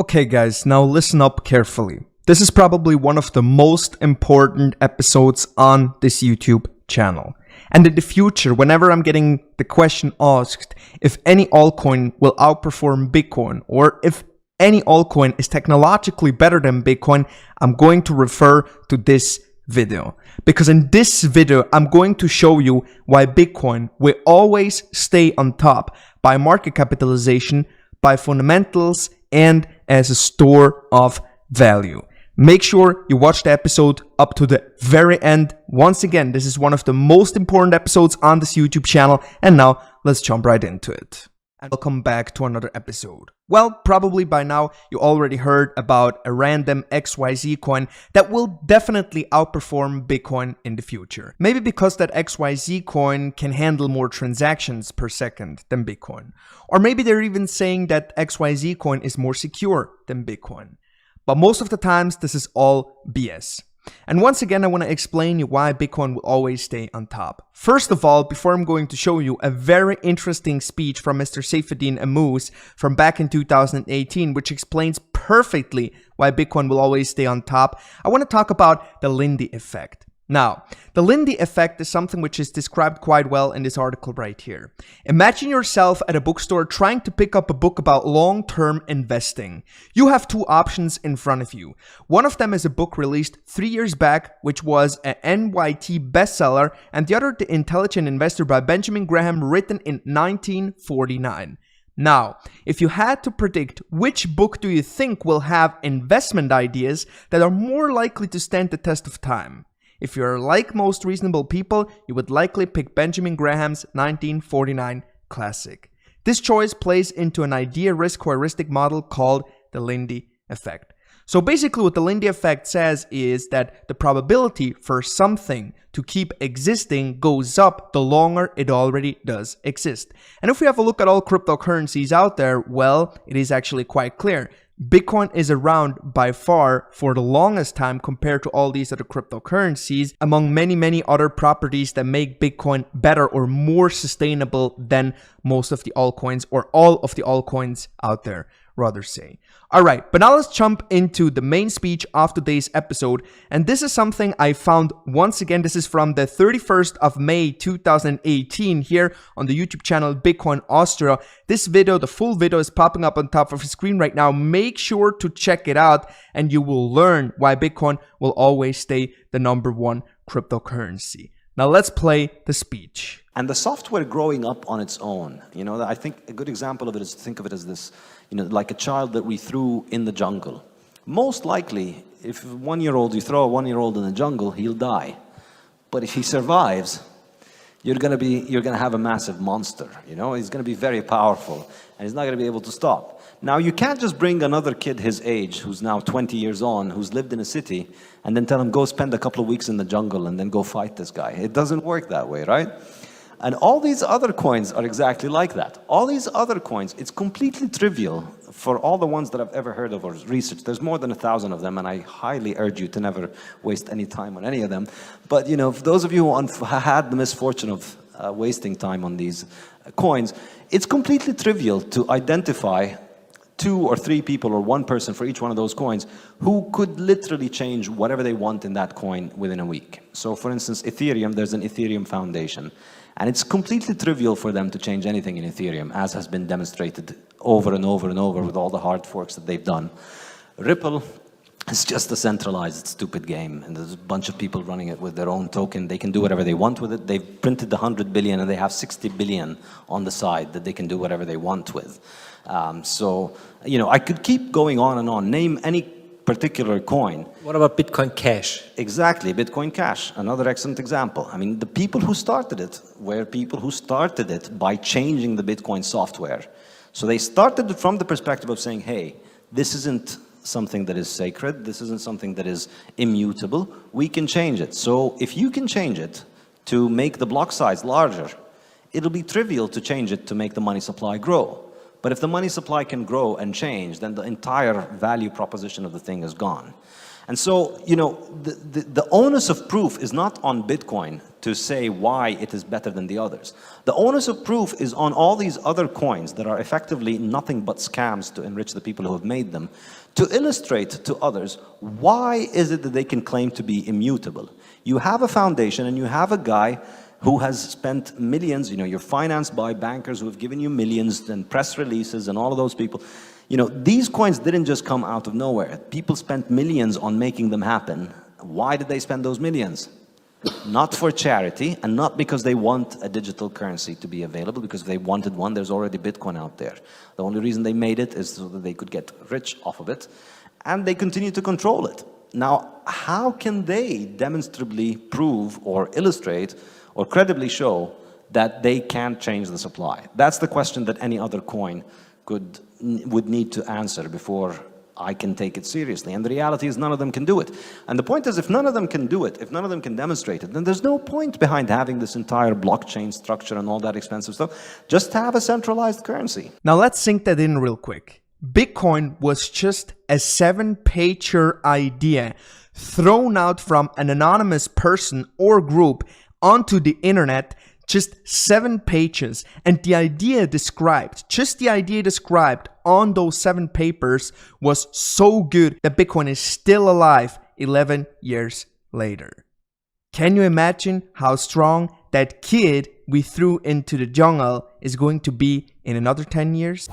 Okay guys, now listen up carefully. This is probably one of the most important episodes on this YouTube channel. And in the future, whenever I'm getting the question asked if any altcoin will outperform Bitcoin or if any altcoin is technologically better than Bitcoin, I'm going to refer to this video. Because in this video, I'm going to show you why Bitcoin will always stay on top by market capitalization, by fundamentals, and as a store of value. Make sure you watch the episode up to the very end. Once again, this is one of the most important episodes on this YouTube channel. And now let's jump right into it. And welcome back to another episode. Well, probably by now you already heard about a random XYZ coin that will definitely outperform Bitcoin in the future. Maybe because that XYZ coin can handle more transactions per second than Bitcoin. Or maybe they're even saying that XYZ coin is more secure than Bitcoin. But most of the times this is all BS. And once again, I want to explain you why Bitcoin will always stay on top. First of all, before I'm going to show you a very interesting speech from Mr. Saifedean Ammous from back in 2018, which explains perfectly why Bitcoin will always stay on top, I want to talk about the Lindy Effect. Now, the Lindy Effect is something which is described quite well in this article right here. Imagine yourself at a bookstore trying to pick up a book about long-term investing. You have two options in front of you. One of them is a book released 3 years back, which was an NYT bestseller, and the other, The Intelligent Investor by Benjamin Graham, written in 1949. Now, if you had to predict which book do you think will have investment ideas that are more likely to stand the test of time? If you're like most reasonable people, you would likely pick Benjamin Graham's 1949 classic. This choice plays into an idea-risk heuristic model called the Lindy Effect. So basically what the Lindy Effect says is that the probability for something to keep existing goes up the longer it already does exist. And if we have a look at all cryptocurrencies out there, well, it is actually quite clear. Bitcoin is around by far for the longest time compared to all these other cryptocurrencies, among many other properties that make Bitcoin better or more sustainable than most of the altcoins, or all of the altcoins out there, rather say. Alright, but now let's jump into the main speech of today's episode, and this is something I found once again. This is from the 31st of May 2018 here on the YouTube channel Bitcoin Austria. This video, the full video, is popping up on top of the screen right now. Make sure to check it out and you will learn why Bitcoin will always stay the #1 cryptocurrency. Now let's play the speech. And the software growing up on its own, I think a good example of it is to think of it as this, like a child that we threw in the jungle. Most likely, if you throw a 1-year-old in the jungle, he'll die. But if he survives, you're gonna have a massive monster, He's gonna be very powerful, and he's not gonna be able to stop. Now, you can't just bring another kid his age, who's now 20 years on, who's lived in a city, and then tell him, go spend a couple of weeks in the jungle and then go fight this guy. It doesn't work that way, right? And all these other coins are exactly like that. All these other coins, it's completely trivial for all the ones that I've ever heard of or researched. There's more than 1,000 of them, and I highly urge you to never waste any time on any of them. But, for those of you who had the misfortune of wasting time on these coins, it's completely trivial to identify 2 or 3 people or 1 person for each one of those coins who could literally change whatever they want in that coin within a week. So for instance, Ethereum, there's an Ethereum Foundation, and it's completely trivial for them to change anything in Ethereum, as has been demonstrated over and over and over with all the hard forks that they've done. Ripple is just a centralized, stupid game, and there's a bunch of people running it with their own token. They can do whatever they want with it. They've printed the 100 billion, and they have 60 billion on the side that they can do whatever they want with. I could keep going on and on. Name any particular coin. What about Bitcoin Cash? Exactly, Bitcoin Cash, another excellent example. I mean, the people who started it were people who started it by changing the Bitcoin software. So they started it from the perspective of saying, hey, this isn't something that is sacred, this isn't something that is immutable, we can change it. So if you can change it to make the block size larger, it'll be trivial to change it to make the money supply grow. But if the money supply can grow and change, then the entire value proposition of the thing is gone. And so, the onus of proof is not on Bitcoin to say why it is better than the others. The onus of proof is on all these other coins that are effectively nothing but scams to enrich the people who have made them, to illustrate to others why is it that they can claim to be immutable. You have a foundation and you have a guy who has spent millions, you're financed by bankers who have given you millions and press releases and all of those people. These coins didn't just come out of nowhere. People spent millions on making them happen. Why did they spend those millions? Not for charity, and not because they want a digital currency to be available, because if they wanted one, there's already Bitcoin out there. The only reason they made it is so that they could get rich off of it, and they continue to control it. Now, how can they demonstrably prove or illustrate or credibly show that they can't change the supply? That's the question that any other coin would need to answer before I can take it seriously. And the reality is none of them can do it. And the point is, if none of them can do it, if none of them can demonstrate it, then there's no point behind having this entire blockchain structure and all that expensive stuff. Just have a centralized currency. Now let's sink that in real quick. Bitcoin was just a 7-pager idea thrown out from an anonymous person or group onto the internet. Just 7 pages, and the idea described, on those 7 papers was so good that Bitcoin is still alive 11 years later. Can you imagine how strong that kid we threw into the jungle is going to be in another 10 years?